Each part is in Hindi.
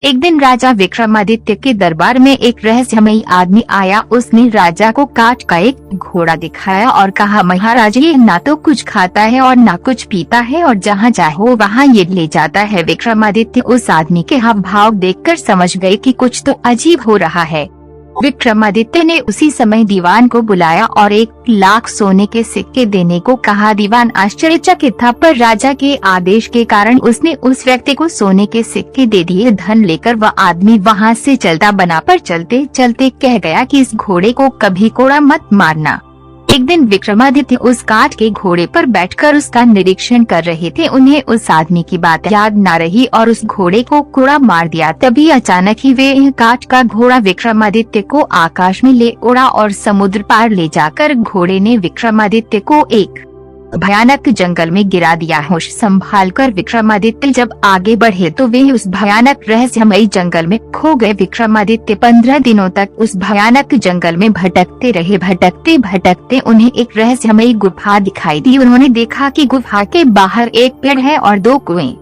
एक दिन राजा विक्रमादित्य के दरबार में एक रहस्यमयी आदमी आया। उसने राजा को काठ का एक घोड़ा दिखाया और कहा, महाराज ये ना तो कुछ खाता है और ना कुछ पीता है और जहाँ चाहो वहाँ ये ले जाता है। विक्रमादित्य उस आदमी के हाव भाव देखकर समझ गए कि कुछ तो अजीब हो रहा है। विक्रमादित्य ने उसी समय दीवान को बुलाया और 1,00,000 सोने के सिक्के देने को कहा। दीवान आश्चर्यचकित था, पर राजा के आदेश के कारण उसने उस व्यक्ति को सोने के सिक्के दे दिए। धन लेकर वह आदमी वहां से चलता बना, पर चलते चलते कह गया कि इस घोड़े को कभी कोड़ा मत मारना। एक दिन विक्रमादित्य उस काठ के घोड़े पर बैठकर उसका निरीक्षण कर रहे थे। उन्हें उस आदमी की बात याद न रही और उस घोड़े को कोड़ा मार दिया। तभी अचानक ही वे काठ का घोड़ा विक्रमादित्य को आकाश में ले उड़ा और समुद्र पार ले जाकर घोड़े ने विक्रमादित्य को एक भयानक जंगल में गिरा दिया। होश संभाल कर विक्रमादित्य जब आगे बढ़े तो वे उस भयानक रहस्यमयी जंगल में खो गए। विक्रमादित्य 15 दिनों तक उस भयानक जंगल में भटकते रहे। भटकते भटकते उन्हें एक रहस्यमयी गुफा दिखाई दी। उन्होंने देखा कि गुफा के बाहर एक पेड़ है और 2 कुएं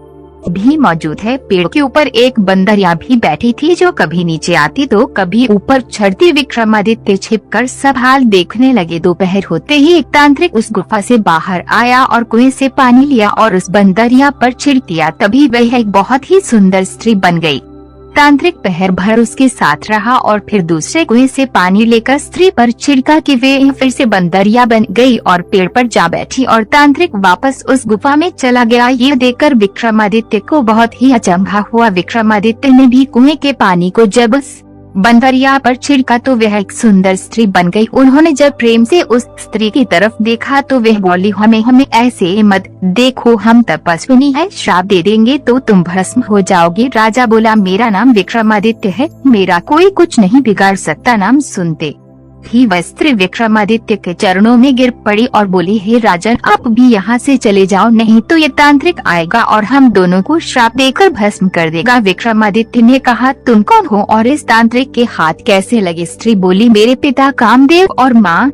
भी मौजूद है। पेड़ के ऊपर एक बंदरिया भी बैठी थी जो कभी नीचे आती तो कभी ऊपर चढ़ती। विक्रमादित्य छिपकर सब हाल देखने लगे। दोपहर होते ही एक तांत्रिक उस गुफा से बाहर आया और कुएं से पानी लिया और उस बंदरिया पर छिड़क दिया। तभी वह एक बहुत ही सुंदर स्त्री बन गई। तांत्रिक पहर भर उसके साथ रहा और फिर दूसरे कुएं से पानी लेकर स्त्री पर छिड़का कि वे फिर से बंदरिया बन गई और पेड़ पर जा बैठी और तांत्रिक वापस उस गुफा में चला गया। ये देखकर विक्रमादित्य को बहुत ही अचंभा हुआ। विक्रमादित्य ने भी कुएं के पानी को जब उस बंदरिया पर छिड़का तो वह एक सुंदर स्त्री बन गई। उन्होंने जब प्रेम से उस स्त्री की तरफ देखा तो वह बोली, हमें ऐसे मत देखो, हम तपस्विनी है, श्राप दे देंगे तो तुम भस्म हो जाओगे। राजा बोला, मेरा नाम विक्रमादित्य है, मेरा कोई कुछ नहीं बिगाड़ सकता। नाम सुनते ही वह स्त्री विक्रमादित्य के चरणों में गिर पड़ी और बोली, हे राजन, आप भी यहाँ से चले जाओ, नहीं तो ये तांत्रिक आएगा और हम दोनों को श्राप देकर भस्म कर देगा। विक्रमादित्य ने कहा, तुम कौन हो और इस तांत्रिक के हाथ कैसे लगे? स्त्री बोली, मेरे पिता कामदेव और माँ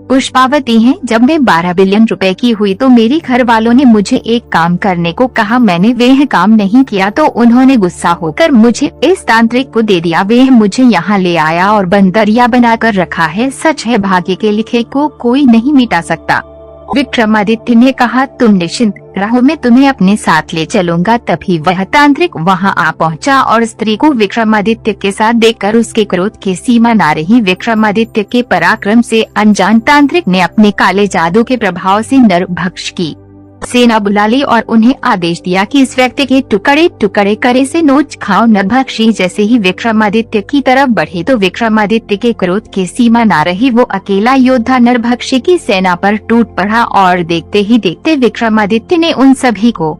पुष्पावती हैं। जब मैं 12 बिलियन रुपए की हुई तो मेरे घर वालों ने मुझे एक काम करने को कहा। मैंने वह काम नहीं किया तो उन्होंने गुस्सा होकर मुझे इस तांत्रिक को दे दिया। वह मुझे यहाँ ले आया और बंदरिया बनाकर रखा है। सच है, भाग्य के लिखे को कोई नहीं मिटा सकता। विक्रमादित्य ने कहा, तुम निश्चिंत रहो, मैं तुम्हें अपने साथ ले चलूंगा। तभी वह तांत्रिक वहाँ आ पहुँचा और स्त्री को विक्रमादित्य के साथ देखकर उसके क्रोध की सीमा न रही। विक्रमादित्य के पराक्रम से अनजान तांत्रिक ने अपने काले जादू के प्रभाव से नरभक्ष की सेना बुला ली और उन्हें आदेश दिया कि इस व्यक्ति के टुकड़े टुकड़े करे से नोच खाओ। नरभक्षी जैसे ही विक्रमादित्य की तरफ बढ़े तो विक्रमादित्य के क्रोध की सीमा न रही। वो अकेला योद्धा नरभक्षी की सेना पर टूट पड़ा और देखते ही देखते विक्रमादित्य ने उन सभी को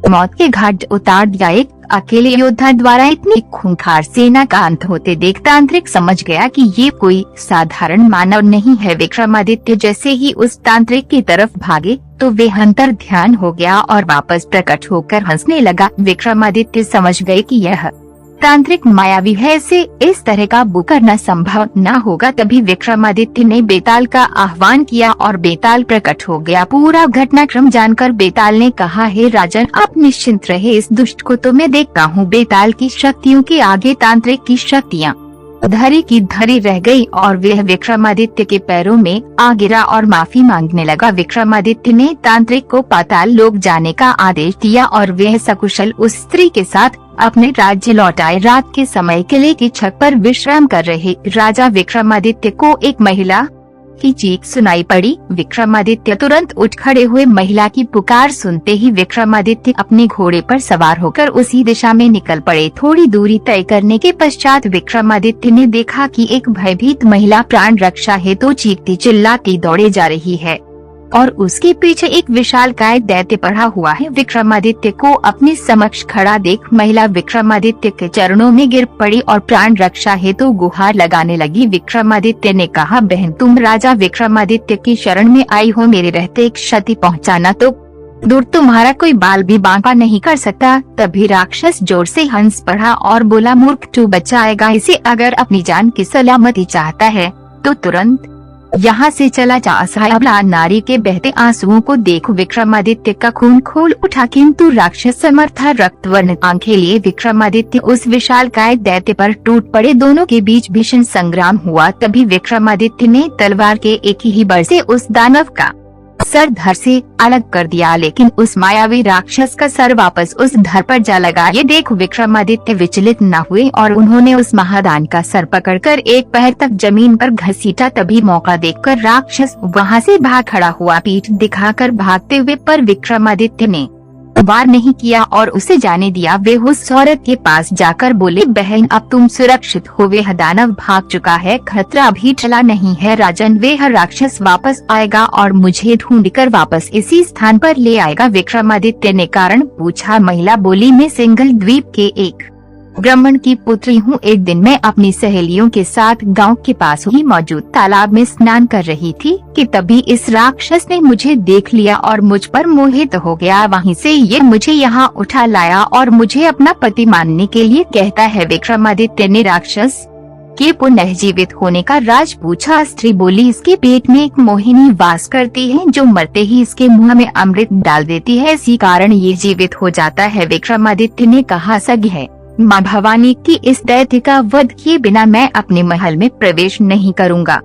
मौत के घाट उतार दिया। एक अकेले योद्धा द्वारा इतनी खूंखार सेना का अंत होते देख तांत्रिक समझ गया कि ये कोई साधारण मानव नहीं है। विक्रमादित्य जैसे ही उस तांत्रिक की तरफ भागे तो वे अंतर ध्यान हो गया और वापस प्रकट होकर हंसने लगा। विक्रमादित्य समझ गए कि यह तांत्रिक मायावी है, इसे इस तरह काबू करना संभव न होगा। तभी विक्रमादित्य ने बेताल का आह्वान किया और बेताल प्रकट हो गया। पूरा घटनाक्रम जानकर बेताल ने कहा, हे राजन, आप निश्चिंत रहे, इस दुष्ट को तो मैं देखता हूँ। बेताल की शक्तियों के आगे तांत्रिक की शक्तियाँ धरी की धरी रह गई और वह विक्रमादित्य के पैरों में आ गिरा और माफी मांगने लगा। विक्रमादित्य ने तांत्रिक को पाताल लोक जाने का आदेश दिया और वह सकुशल उस स्त्री के साथ अपने राज्य लौट आए। रात के समय किले की छत पर विश्राम कर रहे राजा विक्रमादित्य को एक महिला की चीख सुनाई पड़ी। विक्रमादित्य तुरंत उठ खड़े हुए। महिला की पुकार सुनते ही विक्रमादित्य अपने घोड़े पर सवार होकर उसी दिशा में निकल पड़े। थोड़ी दूरी तय करने के पश्चात विक्रमादित्य ने देखा कि एक भयभीत महिला प्राण रक्षा हेतु चीखती चिल्लाती दौड़े जा रही है और उसके पीछे एक विशालकाय दैत्य पड़ा हुआ है। विक्रमादित्य को अपने समक्ष खड़ा देख महिला विक्रमादित्य के चरणों में गिर पड़ी और प्राण रक्षा हेतु गुहार लगाने लगी। विक्रमादित्य ने कहा, बहन, तुम राजा विक्रमादित्य की शरण में आई हो, मेरे रहते एक क्षति पहुंचाना तो दूर तुम्हारा कोई बाल भी बांका नहीं कर सकता। तभी राक्षस जोर से हंस पड़ा और बोला, मूर्ख, तू बचाएगा इसे? अगर अपनी जान की सलामती चाहता है तो तुरंत यहाँ से चला जा। असहाय नारी के बहते आंसुओं को देख विक्रमादित्य का खून खोल उठा, किंतु राक्षस समर्था रक्तवर्ण आंखें लिए विक्रमादित्य उस विशालकाय दैत्य पर टूट पड़े। दोनों के बीच भीषण संग्राम हुआ। तभी विक्रमादित्य ने तलवार के एक ही बर से उस दानव का सर धड़ से अलग कर दिया, लेकिन उस मायावी राक्षस का सर वापस उस धड़ पर जा लगा। ये देख विक्रमादित्य विचलित न हुए और उन्होंने उस महादान का सर पकड़कर एक पैर तक जमीन पर घसीटा। तभी मौका देखकर राक्षस वहां से भाग खड़ा हुआ, पीठ दिखाकर भागते हुए, पर विक्रमादित्य ने वार नहीं किया और उसे जाने दिया। वे उस औरत के पास जाकर बोले, बहन अब तुम सुरक्षित हो, वह दानव भाग चुका है, खतरा अभी टला नहीं है। राजन, वह राक्षस वापस आएगा और मुझे ढूंढकर वापस इसी स्थान पर ले आएगा। विक्रमादित्य ने कारण पूछा। महिला बोली, मैं सिंघल द्वीप के एक ब्राह्मण की पुत्री हूँ। एक दिन मैं अपनी सहेलियों के साथ गांव के पास ही मौजूद तालाब में स्नान कर रही थी कि तभी इस राक्षस ने मुझे देख लिया और मुझ पर मोहित हो गया। वहीं से ये मुझे यहाँ उठा लाया और मुझे अपना पति मानने के लिए कहता है। विक्रमादित्य ने राक्षस के पुनः जीवित होने का राज पूछा। स्त्री बोली, इसके पेट में एक मोहिनी वास करती है जो मरते ही इसके मुंह में अमृत डाल देती है, इसी कारण ये जीवित हो जाता है। विक्रमादित्य ने कहा, सग है माँ भवानी की इस दैत्य का वध किए बिना मैं अपने महल में प्रवेश नहीं करूँगा।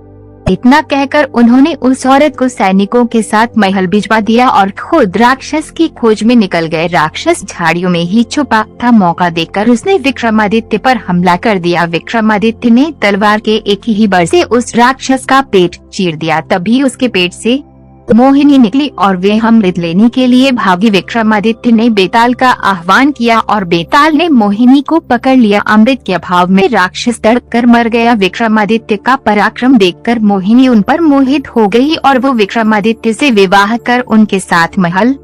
इतना कहकर उन्होंने उस औरत को सैनिकों के साथ महल भिजवा दिया और खुद राक्षस की खोज में निकल गए। राक्षस झाड़ियों में ही छुपा था। मौका देखकर उसने विक्रमादित्य पर हमला कर दिया। विक्रमादित्य ने तलवार के एक ही बर से उस राक्षस का पेट चीर दिया। तभी उसके पेट से मोहिनी निकली और वे अमृत लेने के लिए भागी। विक्रमादित्य ने बेताल का आह्वान किया और बेताल ने मोहिनी को पकड़ लिया। अमृत के अभाव में राक्षस तड़प कर मर गया। विक्रमादित्य का पराक्रम देखकर मोहिनी उन पर मोहित हो गई और वो विक्रमादित्य से विवाह कर उनके साथ महल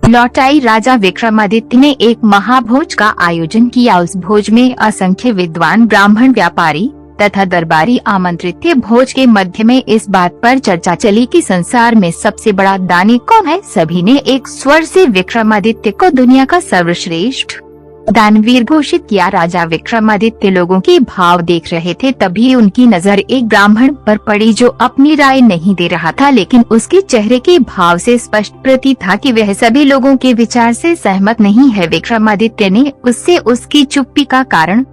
लौट आई। राजा विक्रमादित्य ने एक महाभोज का आयोजन किया। उस भोज में असंख्य विद्वान ब्राह्मण, व्यापारी तथा दरबारी आमंत्रित थे। भोज के मध्य में इस बात पर चर्चा चली कि संसार में सबसे बड़ा दानी कौन है। सभी ने एक स्वर से विक्रमादित्य को दुनिया का सर्वश्रेष्ठ दानवीर घोषित किया। राजा विक्रमादित्य लोगों के भाव देख रहे थे। तभी उनकी नजर एक ब्राह्मण पर पड़ी जो अपनी राय नहीं दे रहा था, लेकिन उसके चेहरे के भाव से स्पष्ट प्रतीत था कि वह सभी लोगों के विचार से सहमत नहीं है। विक्रमादित्य ने उससे उसकी चुप्पी का कारण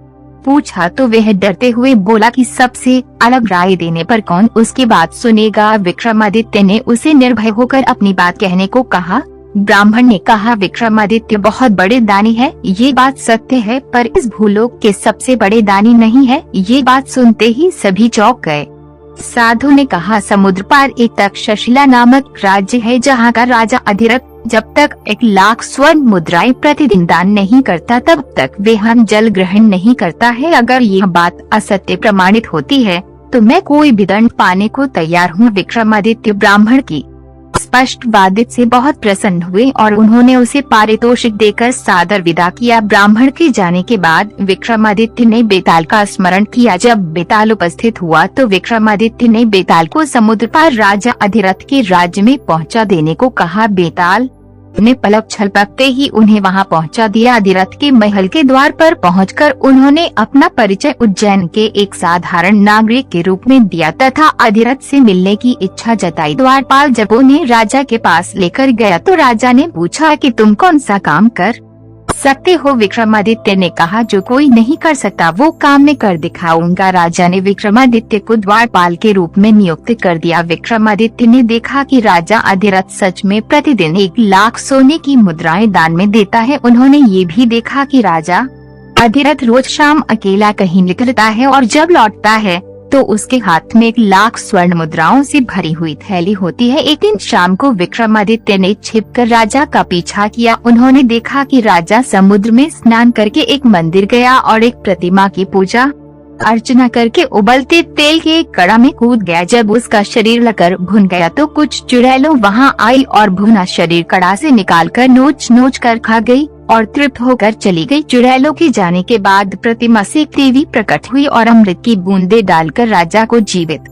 पूछा तो वह डरते हुए बोला कि सबसे अलग राय देने पर कौन उसकी बात सुनेगा। विक्रमादित्य ने उसे निर्भय होकर अपनी बात कहने को कहा। ब्राह्मण ने कहा, विक्रमादित्य बहुत बड़े दानी है, ये बात सत्य है, पर इस भूलोक के सबसे बड़े दानी नहीं है। ये बात सुनते ही सभी चौंक गए। साधु ने कहा, समुद्र पार एक तक्षशिला नामक राज्य है जहाँ का राजा अधिरथ जब तक 1,00,000 स्वर्ण मुद्राएं प्रतिदिन दान नहीं करता तब तक वे हम जल ग्रहण नहीं करता है। अगर यह बात असत्य प्रमाणित होती है तो मैं कोई भी दंड पाने को तैयार हूँ। विक्रमादित्य ब्राह्मण की स्पष्ट बात से बहुत प्रसन्न हुए और उन्होंने उसे पारितोषिक देकर सादर विदा किया। ब्राह्मण के जाने के बाद विक्रमादित्य ने बेताल का स्मरण किया। जब बेताल उपस्थित हुआ तो विक्रमादित्य ने बेताल को समुद्र पार राजा अधिरथ के राज्य में पहुंचा देने को कहा। बेताल ने पलक झपकते ही उन्हें वहां पहुंचा दिया। अधिरथ के महल के द्वार पर पहुंचकर उन्होंने अपना परिचय उज्जैन के एक साधारण नागरिक के रूप में दिया तथा अधिरथ से मिलने की इच्छा जताई। द्वारपाल जब उन्हें राजा के पास लेकर गया तो राजा ने पूछा कि तुम कौन सा काम कर सकते हो। विक्रमादित्य ने कहा, जो कोई नहीं कर सकता वो काम मैं कर दिखाऊंगा। राजा ने विक्रमादित्य को द्वारपाल के रूप में नियुक्त कर दिया। विक्रमादित्य ने देखा कि राजा अधिरथ सच में प्रतिदिन 1,00,000 सोने की मुद्राएं दान में देता है। उन्होंने ये भी देखा कि राजा अधिरथ रोज शाम अकेला कहीं निकलता है और जब लौटता है तो उसके हाथ में 1,00,000 स्वर्ण मुद्राओं से भरी हुई थैली होती है। एक दिन शाम को विक्रमादित्य ने छिपकर राजा का पीछा किया। उन्होंने देखा कि राजा समुद्र में स्नान करके एक मंदिर गया और एक प्रतिमा की पूजा अर्चना करके उबलते तेल के एक कड़ा में कूद गया। जब उसका शरीर लगकर भुन गया तो कुछ चुड़ैलों वहां आई और भुना शरीर कड़ा से निकालकर नोच नोच कर खा गई और तृप्त होकर चली गई। चुड़ैलों के जाने के बाद प्रतिमा से एक देवी प्रकट हुई और अमृत की बूंदे डालकर राजा को जीवित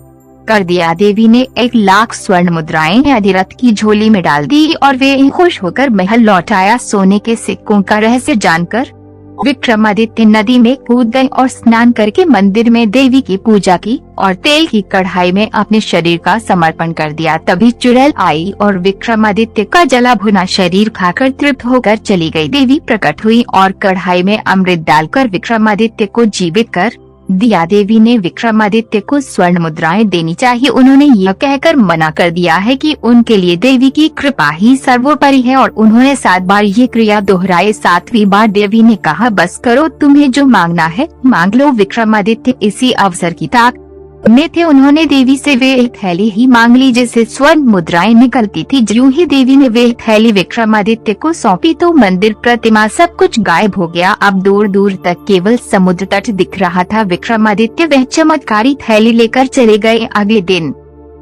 कर दिया। देवी ने 1,00,000 स्वर्ण मुद्राएं अधिरथ की झोली में डाल दी और वे खुश होकर महल लौट आया। सोने के सिक्कों का रहस्य जानकर विक्रमादित्य नदी में कूद गए और स्नान करके मंदिर में देवी की पूजा की और तेल की कढ़ाई में अपने शरीर का समर्पण कर दिया। तभी चुड़ैल आई और विक्रमादित्य का जला भुना शरीर खाकर तृप्त होकर चली गई। देवी प्रकट हुई और कढ़ाई में अमृत डालकर विक्रमादित्य को जीवित कर दिया। देवी ने विक्रमादित्य को स्वर्ण मुद्राएं देनी चाहिए। उन्होंने यह कहकर मना कर दिया है कि उनके लिए देवी की कृपा ही सर्वोपरि है और उन्होंने 7 बार ये क्रिया दोहराए। 7वीं बार देवी ने कहा, बस करो, तुम्हें जो मांगना है मांग लो। विक्रमादित्य इसी अवसर की ताक में थे। उन्होंने देवी से वे एक थैली ही मांग ली जिससे स्वर्ण मुद्राएं निकलती थी। ज्यों ही देवी ने वे थैली विक्रमादित्य को सौंपी तो मंदिर, प्रतिमा, सब कुछ गायब हो गया। अब दूर दूर तक केवल समुद्र तट दिख रहा था। विक्रमादित्य वह चमत्कारी थैली लेकर चले गए। अगले दिन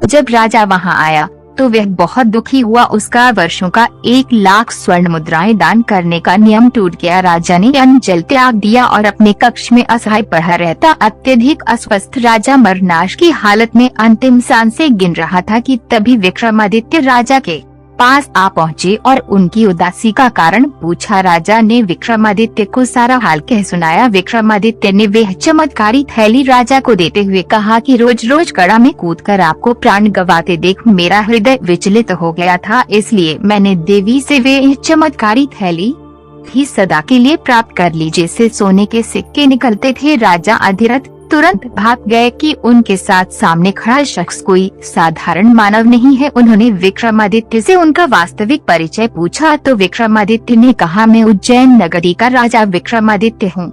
जब राजा वहां आया तो वह बहुत दुखी हुआ। उसका वर्षों का 1 लाख स्वर्ण मुद्राएं दान करने का नियम टूट गया। राजा ने अन्न जल त्याग दिया और अपने कक्ष में असहाय पड़ा रहता। अत्यधिक अस्वस्थ राजा मरनाश की हालत में अंतिम सांसें गिन रहा था कि तभी विक्रमादित्य राजा के पास आ पहुँचे और उनकी उदासी का कारण पूछा। राजा ने विक्रमादित्य को सारा हाल कह सुनाया। विक्रमादित्य ने वह चमत्कारी थैली राजा को देते हुए कहा कि रोज रोज गड़ा में कूदकर आपको प्राण गंवाते देख मेरा हृदय विचलित हो गया था, इसलिए मैंने देवी से वह चमत्कारी थैली ही सदा के लिए प्राप्त कर ली जिससे सोने के सिक्के निकलते थे। राजा अधिरथ तुरंत भाग गए कि उनके साथ सामने खड़ा शख्स कोई साधारण मानव नहीं है। उन्होंने विक्रमादित्य से उनका वास्तविक परिचय पूछा तो विक्रमादित्य ने कहा, मैं उज्जैन नगरी का राजा विक्रमादित्य हूँ।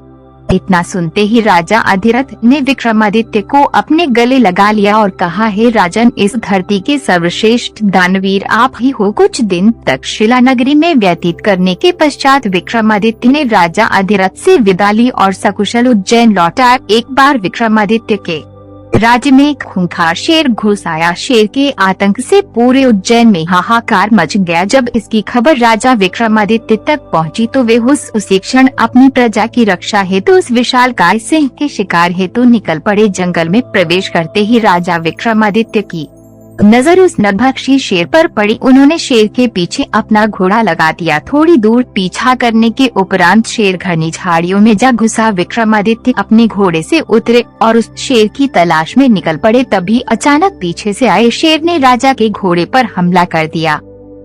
इतना सुनते ही राजा अधिरथ ने विक्रमादित्य को अपने गले लगा लिया और कहा, हे राजन, इस धरती के सर्वश्रेष्ठ दानवीर आप ही हो। कुछ दिन तक शिला नगरी में व्यतीत करने के पश्चात विक्रमादित्य ने राजा अधिरथ से विदा ली और सकुशल उज्जैन लौटा। एक बार विक्रमादित्य के राज्य में एक खूंखार शेर घुस आया। शेर के आतंक से पूरे उज्जैन में हाहाकार मच गया। जब इसकी खबर राजा विक्रमादित्य तक पहुंची तो वे उसी क्षण अपनी प्रजा की रक्षा हेतु उस विशालकाय सिंह के शिकार हेतु निकल पड़े। जंगल में प्रवेश करते ही राजा विक्रमादित्य की नजर उस नरभक्षी शेर पर पड़ी। उन्होंने शेर के पीछे अपना घोड़ा लगा दिया। थोड़ी दूर पीछा करने के उपरांत शेर घनी झाड़ियों में जा घुसा। विक्रमादित्य अपने घोड़े से उतरे और उस शेर की तलाश में निकल पड़े। तभी अचानक पीछे से आए शेर ने राजा के घोड़े पर हमला कर दिया।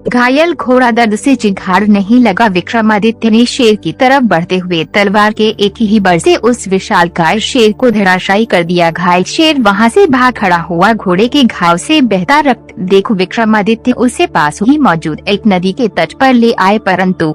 घायल घोड़ा दर्द से चिघाड़ नहीं लगा। विक्रमादित्य ने शेर की तरफ बढ़ते हुए तलवार के एक ही बल से उस विशालकाय शेर को धराशायी कर दिया। घायल शेर वहां से भाग खड़ा हुआ। घोड़े के घाव से बहता रक्त देख विक्रमादित्य उसे पास ही मौजूद एक नदी के तट पर ले आए, परंतु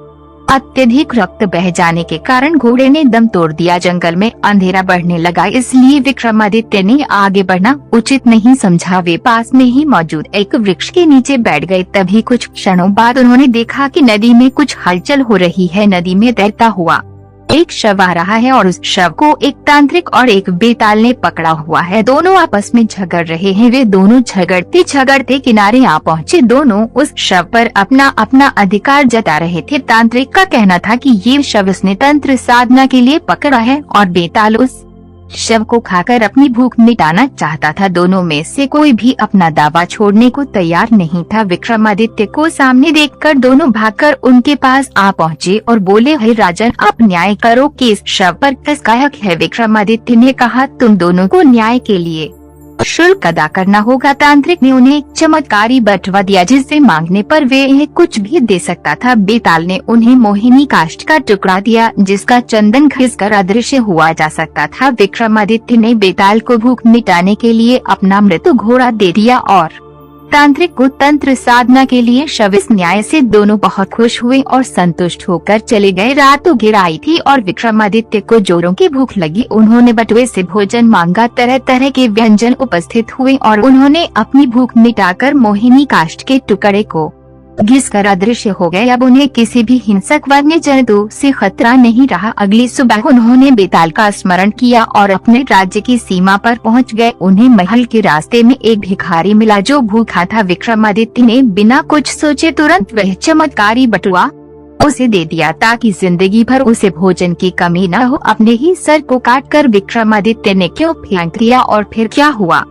अत्यधिक रक्त बह जाने के कारण घोड़े ने दम तोड़ दिया। जंगल में अंधेरा बढ़ने लगा, इसलिए विक्रमादित्य ने आगे बढ़ना उचित नहीं समझा। वे पास में ही मौजूद एक वृक्ष के नीचे बैठ गए। तभी कुछ क्षणों बाद उन्होंने देखा कि नदी में कुछ हलचल हो रही है। नदी में तैरता हुआ एक शव आ रहा है और उस शव को एक तांत्रिक और एक बेताल ने पकड़ा हुआ है। दोनों आपस में झगड़ रहे हैं। वे दोनों झगड़ते झगड़ते किनारे आ पहुँचे। दोनों उस शव पर अपना अपना अधिकार जता रहे थे। तांत्रिक का कहना था कि ये शव उसने तंत्र साधना के लिए पकड़ा है और बेताल उस शव को खाकर अपनी भूख मिटाना चाहता था। दोनों में से कोई भी अपना दावा छोड़ने को तैयार नहीं था। विक्रमादित्य को सामने देखकर दोनों भागकर उनके पास आ पहुँचे और बोले, हे राजन, आप न्याय करो कि इस शव पर किसका हक है। विक्रमादित्य ने कहा, तुम दोनों को न्याय के लिए शुल्क अदा करना होगा। तांत्रिक ने उन्हें एक चमत्कारी बटवा दिया जिससे मांगने पर वे कुछ भी दे सकता था। बेताल ने उन्हें मोहिनी काष्ठ का टुकड़ा दिया जिसका चंदन घिसकर अदृश्य हुआ जा सकता था। विक्रमादित्य ने बेताल को भूख मिटाने के लिए अपना मृत घोड़ा दे दिया और तांत्रिक को तंत्र साधना के लिए शव। इस न्याय से दोनों बहुत खुश हुए और संतुष्ट होकर चले गए। रात गिर आई थी और विक्रमादित्य को जोरों की भूख लगी। उन्होंने बटुए से भोजन मांगा। तरह तरह के व्यंजन उपस्थित हुए और उन्होंने अपनी भूख मिटाकर मोहिनी काष्ठ के टुकड़े को घिसकर अदृश्य हो गए। अब उन्हें किसी भी हिंसक वन्य जंतु से खतरा नहीं रहा। अगली सुबह उन्होंने बेताल का स्मरण किया और अपने राज्य की सीमा पर पहुंच गए। उन्हें महल के रास्ते में एक भिखारी मिला जो भूखा था। विक्रमादित्य ने बिना कुछ सोचे तुरंत वह चमत्कारी बटुआ उसे दे दिया ताकि जिंदगी भर उसे भोजन की कमी न हो। अपने ही सर को काटकर विक्रमादित्य ने क्यों फेंक दिया और फिर क्या हुआ,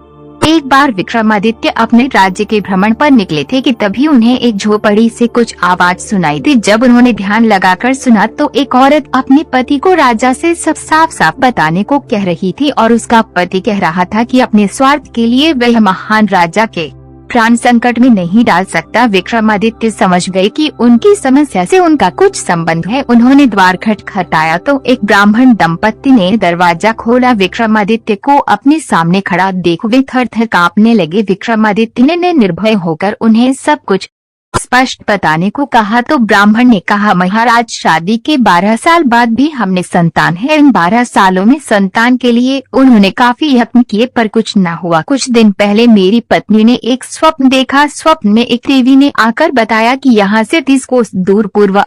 एक बार विक्रमादित्य अपने राज्य के भ्रमण पर निकले थे कि तभी उन्हें एक झोपड़ी से कुछ आवाज सुनाई दी। जब उन्होंने ध्यान लगाकर सुना तो एक औरत अपने पति को राजा से सब साफ साफ बताने को कह रही थी और उसका पति कह रहा था कि अपने स्वार्थ के लिए वह महान राजा के प्राण संकट में नहीं डाल सकता। विक्रमादित्य समझ गए कि उनकी समस्या से उनका कुछ संबंध है। उन्होंने द्वार खटखटाया तो एक ब्राह्मण दंपत्ति ने दरवाजा खोला। विक्रमादित्य को अपने सामने खड़ा देख वे थर-थर कांपने लगे। विक्रमादित्य ने निर्भय होकर उन्हें सब कुछ स्पष्ट बताने को कहा तो ब्राह्मण ने कहा, महाराज, शादी के 12 साल बाद भी हमने संतान है। इन 12 सालों में संतान के लिए उन्होंने काफी यत्न किए पर कुछ न हुआ। कुछ दिन पहले मेरी पत्नी ने एक स्वप्न देखा। स्वप्न में एक देवी ने आकर बताया कि यहाँ से 30 कोस दूर पूर्व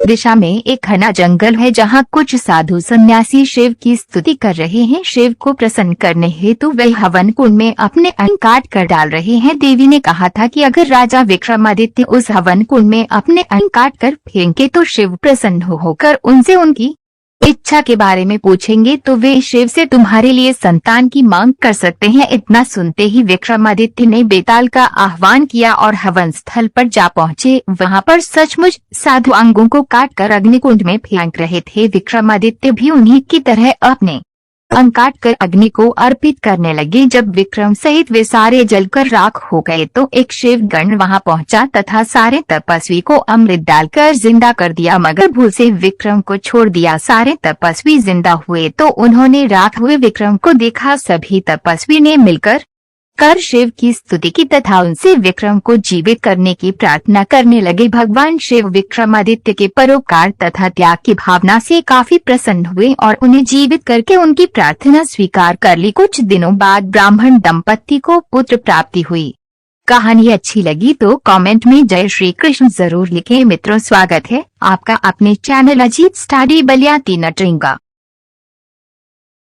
दिशा में एक घना जंगल है जहाँ कुछ साधु सन्यासी शिव की स्तुति कर रहे हैं। शिव को प्रसन्न करने हेतु वे हवन कुंड में अपने अंग काट कर डाल रहे हैं। देवी ने कहा था कि अगर राजा विक्रमादित्य उस हवन कुंड में अपने अंग काट कर फेंके तो शिव प्रसन्न होकर उनसे उनकी इच्छा के बारे में पूछेंगे तो वे शिव से तुम्हारे लिए संतान की मांग कर सकते हैं। इतना सुनते ही विक्रमादित्य ने बेताल का आह्वान किया और हवन स्थल पर जा पहुँचे। वहाँ पर सचमुच साधु अंगों को काटकर अग्निकुंड में फेंक रहे थे। विक्रमादित्य भी उन्हीं की तरह अपने अंग काटकर अग्नि को अर्पित करने लगे। जब विक्रम सहित वे सारे जलकर राख हो गए तो एक शिव गण वहाँ पहुँचा तथा सारे तपस्वी को अमृत डालकर जिंदा कर दिया, मगर भूल से विक्रम को छोड़ दिया। सारे तपस्वी जिंदा हुए तो उन्होंने राख हुए विक्रम को देखा। सभी तपस्वी ने मिलकर शिव की स्तुति की तथा उनसे विक्रम को जीवित करने की प्रार्थना करने लगे। भगवान शिव विक्रमादित्य के परोपकार तथा त्याग की भावना से काफी प्रसन्न हुए और उन्हें जीवित करके उनकी प्रार्थना स्वीकार कर ली। कुछ दिनों बाद ब्राह्मण दंपत्ति को पुत्र प्राप्ति हुई। कहानी अच्छी लगी तो कमेंट में जय श्री कृष्ण जरूर लिखें। मित्रों, स्वागत है आपका अपने चैनल अजीत स्टडी बलिया 3 नटरिंगा।